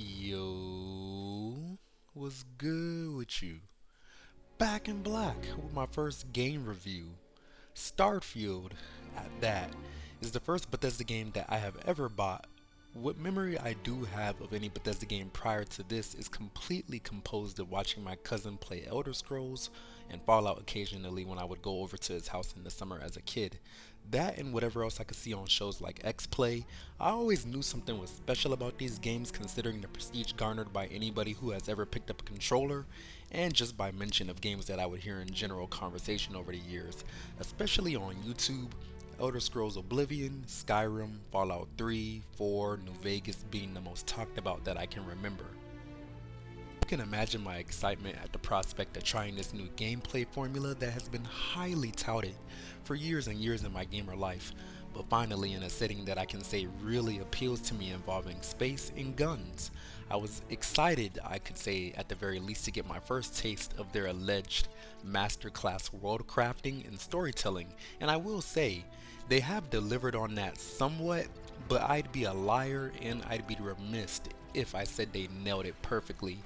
Yo, what's good with you? Back in black with my first game review. Starfield, at that, is the first Bethesda game that I have ever bought. What memory I do have of any Bethesda game prior to this is completely composed of watching my cousin play Elder Scrolls and Fallout occasionally when I would go over to his house in the summer as a kid. That and whatever else I could see on shows like X Play. I always knew something was special about these games considering the prestige garnered by anybody who has ever picked up a controller, and just by mention of games that I would hear in general conversation over the years, especially on YouTube. Elder Scrolls Oblivion, Skyrim, Fallout 3, 4, New Vegas being the most talked about that I can remember. You can imagine my excitement at the prospect of trying this new gameplay formula that has been highly touted for years and years in my gamer life, but finally in a setting that I can say really appeals to me involving space and guns. I was excited, I could say at the very least, to get my first taste of their alleged masterclass world crafting and storytelling, and I will say, they have delivered on that somewhat, but I'd be a liar and I'd be remiss if I said they nailed it perfectly.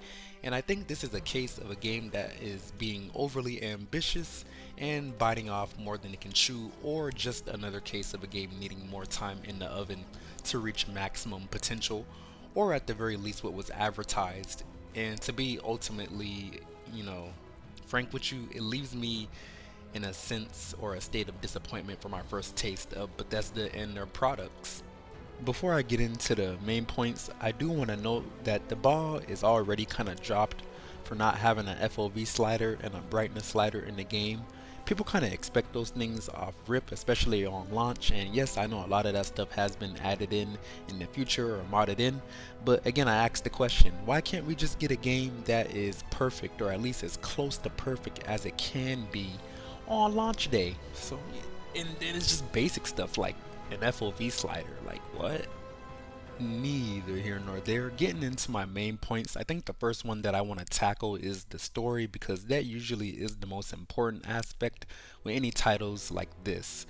And I think this is a case of a game that is being overly ambitious and biting off more than it can chew, or just another case of a game needing more time in the oven to reach maximum potential, or at the very least what was advertised. And to be ultimately, you know, frank with you, it leaves me in a sense or a state of disappointment for my first taste of Bethesda and their products. Before I get into the main points, I do want to note that the ball is already kind of dropped for not having an FOV slider and a brightness slider in the game. People kind of expect those things off rip, especially on launch, and yes, I know a lot of that stuff has been added in the future or modded in, but again, I ask the question, why can't we just get a game that is perfect, or at least as close to perfect as it can be on launch day? So, and then it's just basic stuff like an FOV slider. Like, what? Neither here nor there. Getting into my main points, I think the first one that I want to tackle is the story, because that usually is the most important aspect with any titles like this.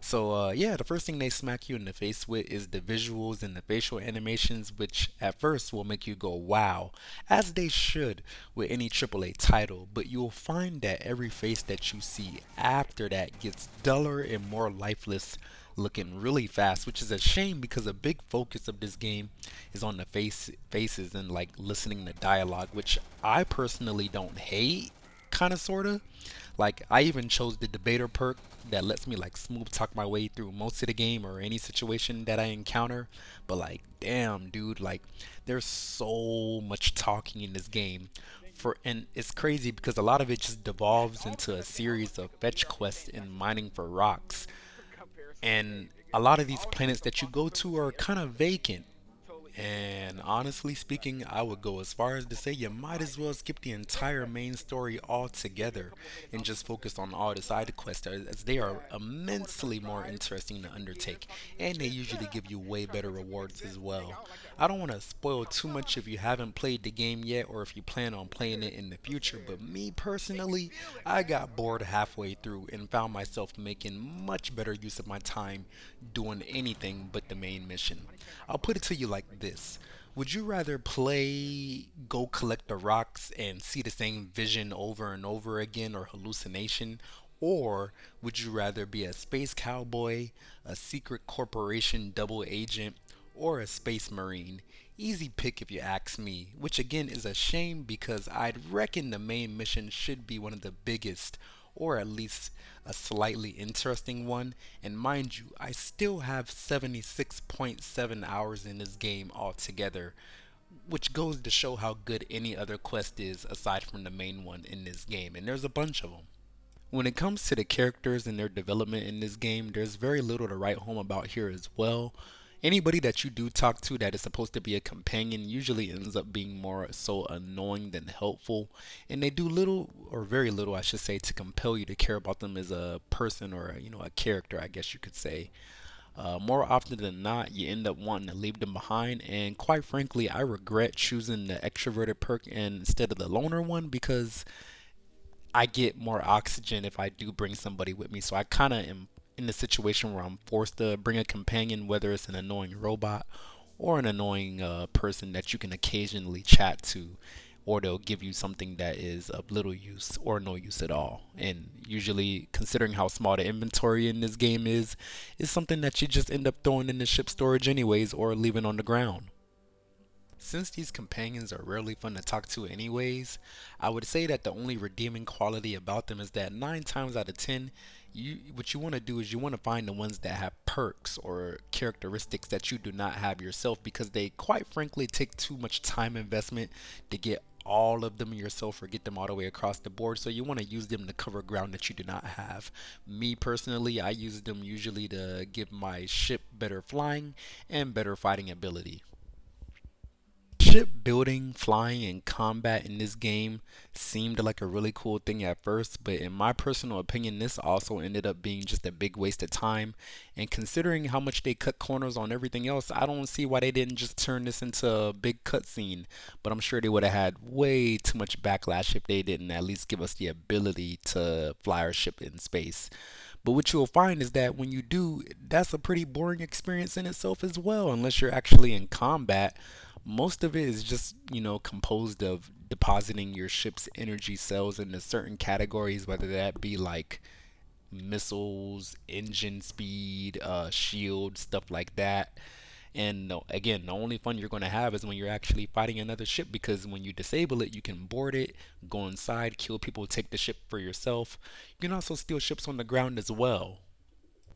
So yeah, the first thing they smack you in the face with is the visuals and the facial animations, which at first will make you go wow, as they should with any AAA title, but you'll find that every face that you see after that gets duller and more lifeless looking really fast, which is a shame because a big focus of this game is on the faces and like listening to dialogue, which I personally don't hate, kind of sorta. Like, I even chose the debater perk that lets me like smooth talk my way through most of the game or any situation that I encounter. But like, damn, dude, like there's so much talking in this game. And it's crazy because a lot of it just devolves into a series of fetch quests and mining for rocks. And a lot of these planets that you go to are kind of vacant. And honestly speaking, I would go as far as to say you might as well skip the entire main story altogether and just focus on all the side quests, as they are immensely more interesting to undertake, and they usually give you way better rewards as well. I don't want to spoil too much if you haven't played the game yet or if you plan on playing it in the future, but me personally, I got bored halfway through and found myself making much better use of my time doing anything but the main mission. I'll put it to you like this. Would you rather play go collect the rocks and see the same vision over and over again, or hallucination? Or would you rather be a space cowboy, a secret corporation double agent, or a space marine? Easy pick if you ask me, which again is a shame because I'd reckon the main mission should be one of the biggest, or at least a slightly interesting one. And mind you, I still have 76.7 hours in this game altogether, which goes to show how good any other quest is aside from the main one in this game, and there's a bunch of them. When it comes to the characters and their development in this game, there's very little to write home about here as well. Anybody that you do talk to that is supposed to be a companion usually ends up being more so annoying than helpful, and they do little, or very little I should say, to compel you to care about them as a person, or a character, I guess you could say. More often than not, you end up wanting to leave them behind, and quite frankly, I regret choosing the extroverted perk instead of the loner one, because I get more oxygen if I do bring somebody with me. So I kind of am in the situation where I'm forced to bring a companion, whether it's an annoying robot or an annoying person that you can occasionally chat to, or they'll give you something that is of little use or no use at all. And usually, considering how small the inventory in this game is something that you just end up throwing in the ship storage anyways or leaving on the ground. Since these companions are rarely fun to talk to anyways, I would say that the only redeeming quality about them is that 9 times out of 10, what you want to do is you want to find the ones that have perks or characteristics that you do not have yourself, because they quite frankly take too much time investment to get all of them yourself or get them all the way across the board. So you want to use them to cover ground that you do not have. Me personally, I use them usually to give my ship better flying and better fighting ability. Ship building, flying, and combat in this game seemed like a really cool thing at first, but in my personal opinion, this also ended up being just a big waste of time. And considering how much they cut corners on everything else, I don't see why they didn't just turn this into a big cutscene. But I'm sure they would have had way too much backlash if they didn't at least give us the ability to fly our ship in space. But what you'll find is that when you do, that's a pretty boring experience in itself as well, unless you're actually in combat. Most of it is just, composed of depositing your ship's energy cells into certain categories, whether that be like missiles, engine speed, shield, stuff like that. And again, the only fun you're going to have is when you're actually fighting another ship, because when you disable it, you can board it, go inside, kill people, take the ship for yourself. You can also steal ships on the ground as well.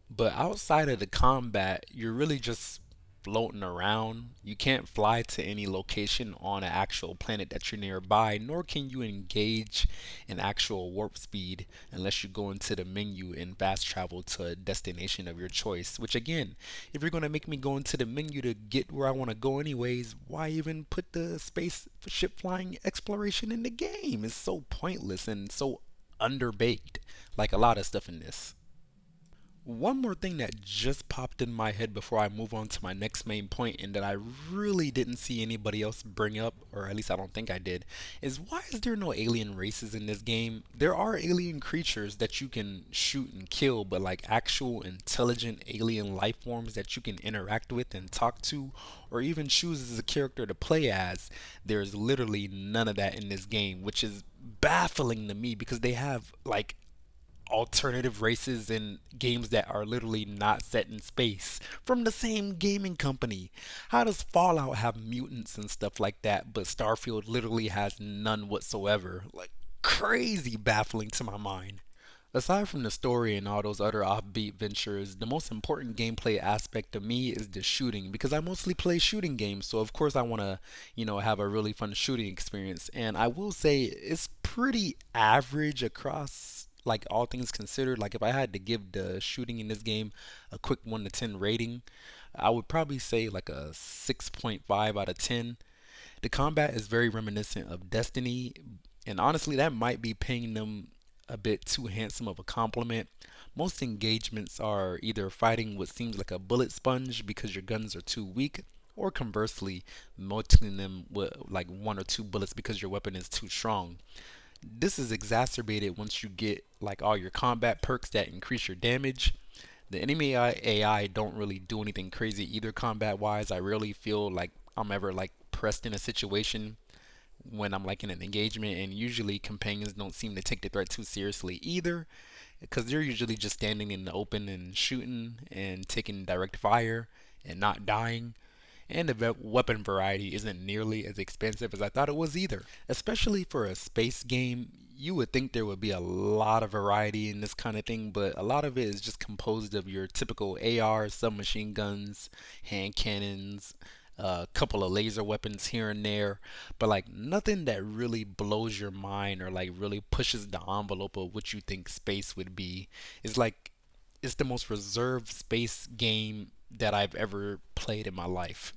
But outside of the combat, you're really just floating around. You can't fly to any location on an actual planet that you're nearby, nor can you engage in actual warp speed unless you go into the menu and fast travel to a destination of your choice. Which, again, if you're going to make me go into the menu to get where I want to go anyways, why even put the spaceship flying exploration in the game? It's so pointless and so underbaked, like a lot of stuff in this. One more thing that just popped in my head before I move on to my next main point, and that I really didn't see anybody else bring up, or at least I don't think I did, is why is there no alien races in this game? There are alien creatures that you can shoot and kill, but like actual intelligent alien life forms that you can interact with and talk to, or even choose as a character to play as, there's literally none of that in this game, which is baffling to me because they have like alternative races in games that are literally not set in space from the same gaming company. How does Fallout have mutants and stuff like that, but Starfield literally has none whatsoever? Like, crazy baffling to my mind. Aside from the story and all those other offbeat ventures, the most important gameplay aspect to me is the shooting, because I mostly play shooting games, so of course I want to, have a really fun shooting experience. And I will say it's pretty average across like all things considered. Like if I had to give the shooting in this game a quick 1 to 10 rating, I would probably say like a 6.5 out of 10. The combat is very reminiscent of Destiny, and honestly, that might be paying them a bit too handsome of a compliment. Most engagements are either fighting what seems like a bullet sponge because your guns are too weak, or conversely, melting them with like 1 or 2 bullets because your weapon is too strong. This is exacerbated once you get like all your combat perks that increase your damage. The enemy AI don't really do anything crazy either combat wise. I rarely feel like I'm ever like pressed in a situation when I'm like in an engagement, and usually companions don't seem to take the threat too seriously either, because they're usually just standing in the open and shooting and taking direct fire and not dying. And the weapon variety isn't nearly as expensive as I thought it was either. Especially for a space game, you would think there would be a lot of variety in this kind of thing, but a lot of it is just composed of your typical AR, submachine guns, hand cannons, a couple of laser weapons here and there, but like nothing that really blows your mind or like really pushes the envelope of what you think space would be. It's like it's the most reserved space game that I've ever played in my life.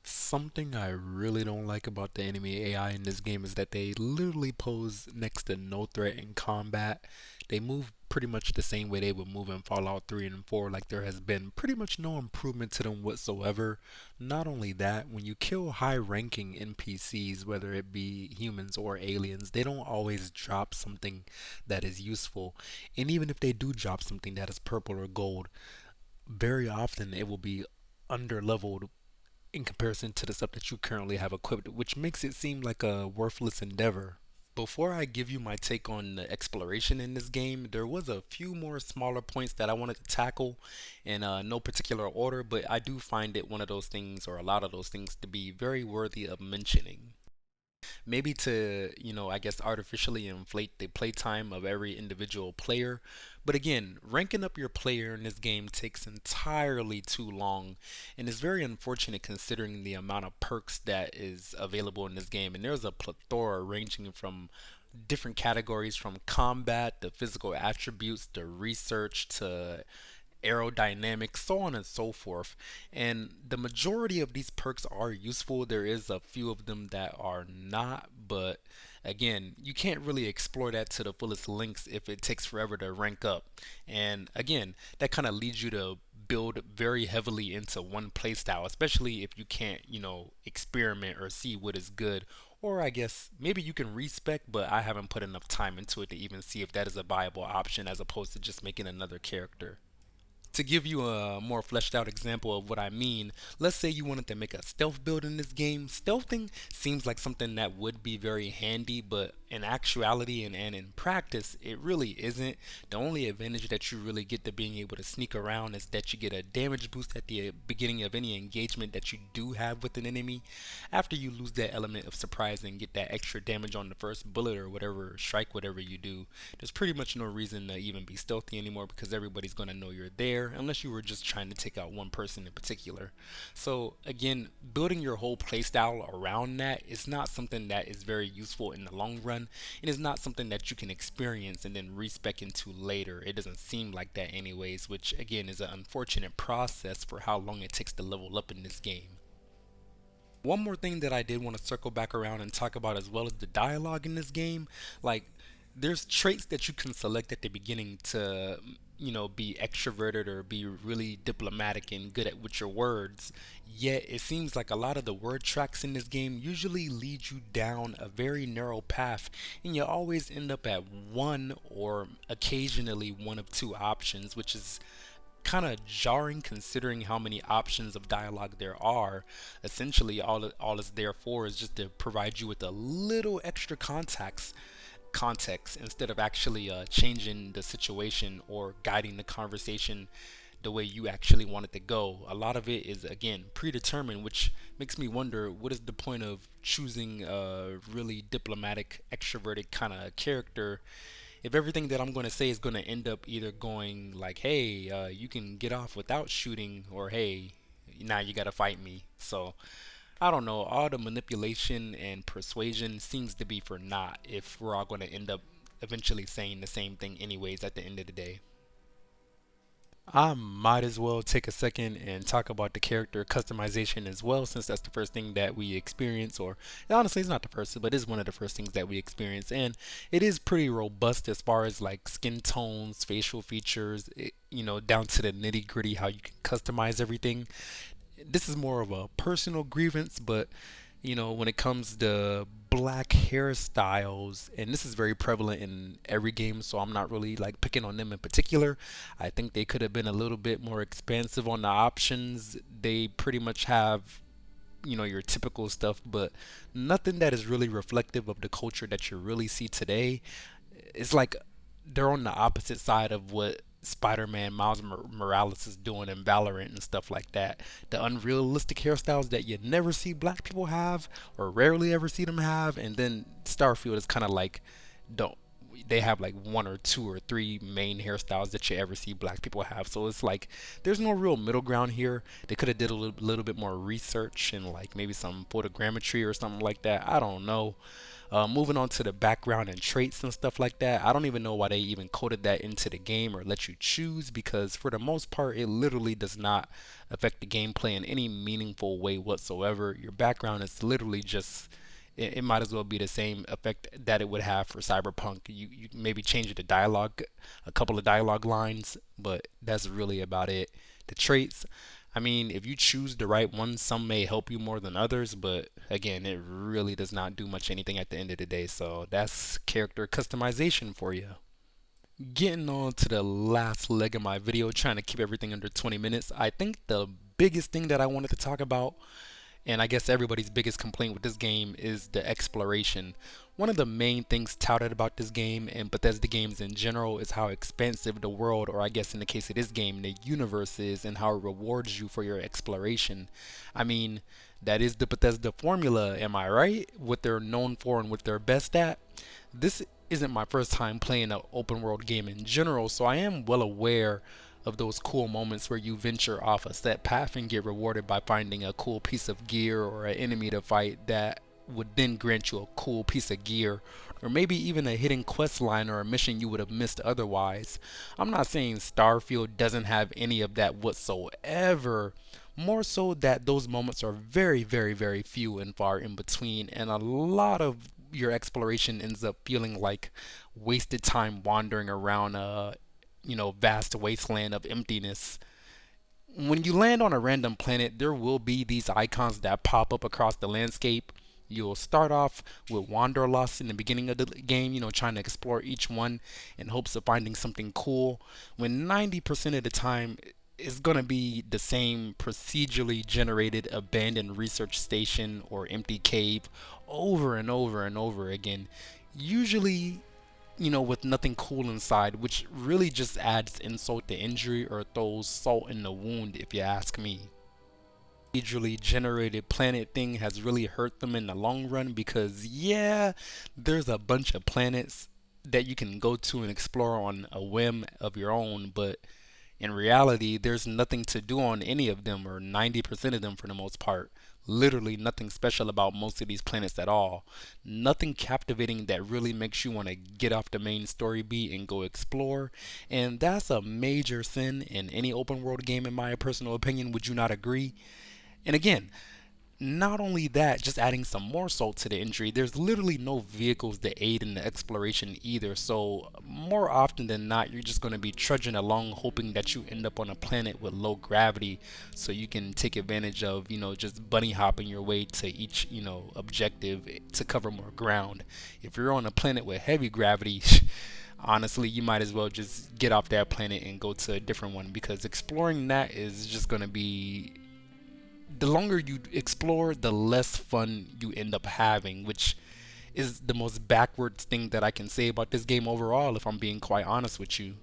Something I really don't like about the enemy AI in this game is that they literally pose next to no threat in combat. They move pretty much the same way they would move in Fallout 3 and 4, like there has been pretty much no improvement to them whatsoever. Not only that, when you kill high ranking NPCs, whether it be humans or aliens, they don't always drop something that is useful. And even if they do drop something that is purple or gold, very often it will be under leveled in comparison to the stuff that you currently have equipped, which makes it seem like a worthless endeavor. Before I give you my take on the exploration in this game, there was a few more smaller points that I wanted to tackle in no particular order, but I do find it one of those things, or a lot of those things, to be very worthy of mentioning. Maybe to, I guess artificially inflate the playtime of every individual player. But again, ranking up your player in this game takes entirely too long and is very unfortunate considering the amount of perks that is available in this game. And there's a plethora ranging from different categories from combat to physical attributes to research to aerodynamics, so on and so forth. And the majority of these perks are useful. There is a few of them that are not, but again, you can't really explore that to the fullest lengths if it takes forever to rank up. And again, that kind of leads you to build very heavily into one playstyle, especially if you can't, experiment or see what is good. Or I guess maybe you can respec, but I haven't put enough time into it to even see if that is a viable option as opposed to just making another character. To give you a more fleshed out example of what I mean, let's say you wanted to make a stealth build in this game. Stealthing seems like something that would be very handy, but in actuality and in practice, it really isn't. The only advantage that you really get to being able to sneak around is that you get a damage boost at the beginning of any engagement that you do have with an enemy. After you lose that element of surprise and get that extra damage on the first bullet or whatever strike, whatever you do, there's pretty much no reason to even be stealthy anymore because everybody's going to know you're there unless you were just trying to take out one person in particular. So again, building your whole playstyle around that is not something that is very useful in the long run. It is not something that you can experience and then respec into later. It doesn't seem like that anyways, which again is an unfortunate process for how long it takes to level up in this game. One more thing that I did want to circle back around and talk about as well as the dialogue in this game. Like, there's traits that you can select at the beginning to, be extroverted or be really diplomatic and good at with your words. Yet, it seems like a lot of the word tracks in this game usually lead you down a very narrow path, and you always end up at one or occasionally one of two options, which is kind of jarring considering how many options of dialogue there are. Essentially, all it's there for is just to provide you with a little extra context instead of actually changing the situation or guiding the conversation the way you actually want it to go. A lot of it is again predetermined, which makes me wonder what is the point of choosing a really diplomatic, extroverted kind of character if everything that I'm going to say is going to end up either going like, hey, you can get off without shooting, or hey, now you got to fight me. So I don't know. All the manipulation and persuasion seems to be for naught if we're all going to end up eventually saying the same thing, anyways, at the end of the day. I might as well take a second and talk about the character customization as well, since that's the first thing that we experience, or honestly, it's not the first, but it is one of the first things that we experience, and it is pretty robust as far as like skin tones, facial features, down to the nitty gritty, how you can customize everything. This is more of a personal grievance, but when it comes to black hairstyles, and this is very prevalent in every game, so I'm not really like picking on them in particular. I think they could have been a little bit more expansive on the options. They pretty much have, your typical stuff, but nothing that is really reflective of the culture that you really see today. It's like they're on the opposite side of what Spider-Man Miles Morales is doing in Valorant and stuff like that. The unrealistic hairstyles that you never see black people have or rarely ever see them have, and then Starfield is kind of like don't they have like one or two or three main hairstyles that you ever see black people have. So it's like there's no real middle ground here. They could have did a little bit more research and like maybe some photogrammetry or something like that. I don't know. Moving on to the background and traits and stuff like that, I don't even know why they even coded that into the game or let you choose, because for the most part it literally does not affect the gameplay in any meaningful way whatsoever. Your background is literally just it might as well be the same effect that it would have for Cyberpunk. You maybe change the dialogue, a couple of dialogue lines, but that's really about it. The traits, I mean, if you choose the right ones, some may help you more than others, but again, it really does not do much anything at the end of the day. So that's character customization for you. Getting on to the last leg of my video, trying to keep everything under 20 minutes. I think the biggest thing that I wanted to talk about And I guess everybody's biggest complaint with this game is the exploration. One of the main things touted about this game and Bethesda games in general is how expansive the world, or I guess in the case of this game, the universe is, and how it rewards you for your exploration. I mean, that is the Bethesda formula, am I right? What they're known for and what they're best at. This isn't my first time playing an open world game in general, so I am well aware of those cool moments where you venture off a set path and get rewarded by finding a cool piece of gear or an enemy to fight that would then grant you a cool piece of gear, or maybe even a hidden quest line or a mission you would have missed otherwise. I'm not saying Starfield doesn't have any of that whatsoever. More so that those moments are very, very, very few and far in between, and a lot of your exploration ends up feeling like wasted time wandering around a vast wasteland of emptiness. When you land on a random planet, there will be these icons that pop up across the landscape. You'll start off with Wanderlust in the beginning of the game, trying to explore each one in hopes of finding something cool. When 90% of the time, it's going to be the same procedurally generated abandoned research station or empty cave over and over and over again. Usually with nothing cool inside, which really just adds insult to injury or throws salt in the wound, if you ask me. Procedurally generated planet thing has really hurt them in the long run because, yeah, there's a bunch of planets that you can go to and explore on a whim of your own, but in reality, there's nothing to do on any of them, or 90% of them for the most part. Literally nothing special about most of these planets at all. Nothing captivating that really makes you want to get off the main story beat and go explore. And that's a major sin in any open world game, in my personal opinion. Would you not agree? And again, not only that, just adding some more salt to the injury, there's literally no vehicles that aid in the exploration either. So, more often than not, you're just going to be trudging along hoping that you end up on a planet with low gravity so you can take advantage of, just bunny hopping your way to each, objective to cover more ground. If you're on a planet with heavy gravity, honestly, you might as well just get off that planet and go to a different one because exploring that is just going to be the longer you explore, the less fun you end up having, which is the most backwards thing that I can say about this game overall, if I'm being quite honest with you.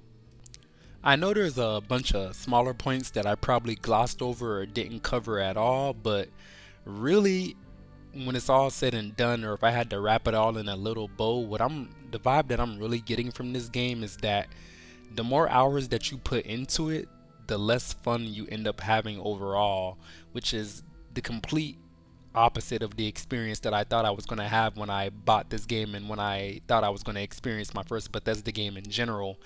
I know there's a bunch of smaller points that I probably glossed over or didn't cover at all, but really, when it's all said and done, or if I had to wrap it all in a little bow, the vibe that I'm really getting from this game is that the more hours that you put into it, the less fun you end up having overall, which is the complete opposite of the experience that I thought I was going to have when I bought this game and when I thought I was going to experience my first Bethesda game in general.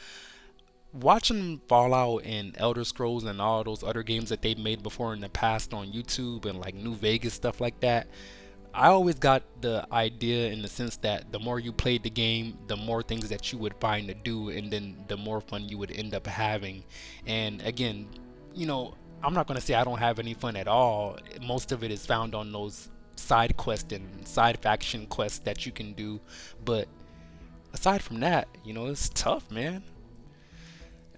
Watching Fallout and Elder Scrolls and all those other games that they've made before in the past on YouTube and like New Vegas stuff like that, I always got the idea in the sense that the more you played the game, the more things that you would find to do, and then the more fun you would end up having. And again, I'm not going to say I don't have any fun at all. Most of it is found on those side quests and side faction quests that you can do. But aside from that, it's tough, man.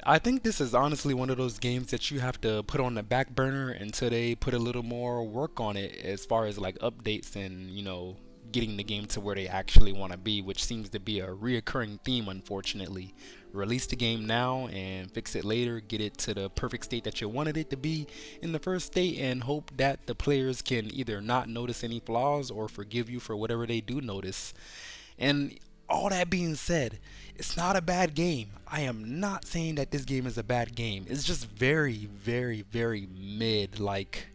I think this is honestly one of those games that you have to put on the back burner until they put a little more work on it as far as like updates and, getting the game to where they actually want to be, which seems to be a reoccurring theme, unfortunately. Release the game now and fix it later, get it to the perfect state that you wanted it to be in the first state, and hope that the players can either not notice any flaws or forgive you for whatever they do notice. And all that being said, it's not a bad game. I am not saying that this game is a bad game. It's just very, very, very mid. Like,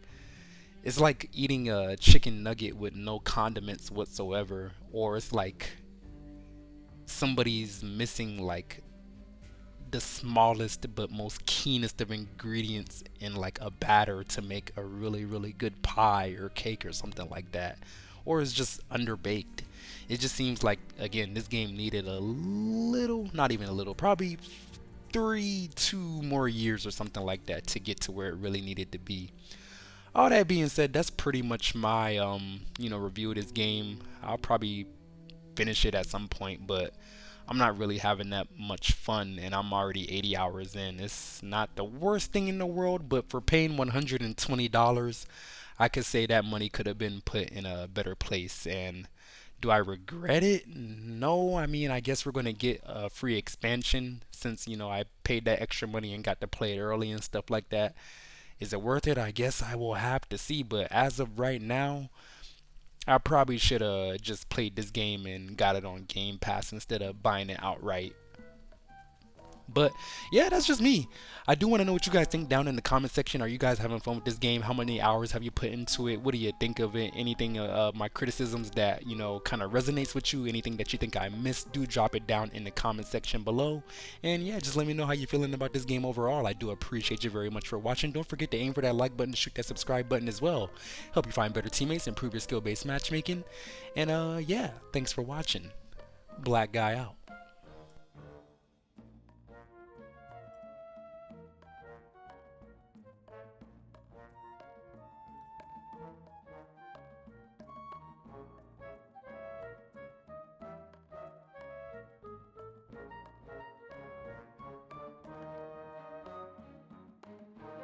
it's like eating a chicken nugget with no condiments whatsoever. Or it's like somebody's missing like the smallest but most keenest of ingredients in like a batter to make a really, really good pie or cake or something like that. Or it's just underbaked. It just seems like, again, this game needed a little, not even a little, probably 2 more years or something like that to get to where it really needed to be. All that being said, that's pretty much my, review of this game. I'll probably finish it at some point, but I'm not really having that much fun, and I'm already 80 hours in. It's not the worst thing in the world, but for paying $120, I could say that money could have been put in a better place. And do I regret it? No. I mean, I guess we're going to get a free expansion since, I paid that extra money and got to play it early and stuff like that. Is it worth it? I guess I will have to see. But as of right now, I probably should have just played this game and got it on Game Pass instead of buying it outright. But yeah, that's just me. I do want to know what you guys think down in the comment section. Are you guys having fun with this game? How many hours have you put into it? What do you think of it? Anything my criticisms that kind of resonates with you? Anything that you think I missed? Do drop it down in the comment section below. And yeah, just let me know how you're feeling about this game overall. I do appreciate you very much for watching. Don't forget to aim for that like button, to shoot that subscribe button as well. Help you find better teammates, improve your skill-based matchmaking. And yeah, thanks for watching. Black guy out.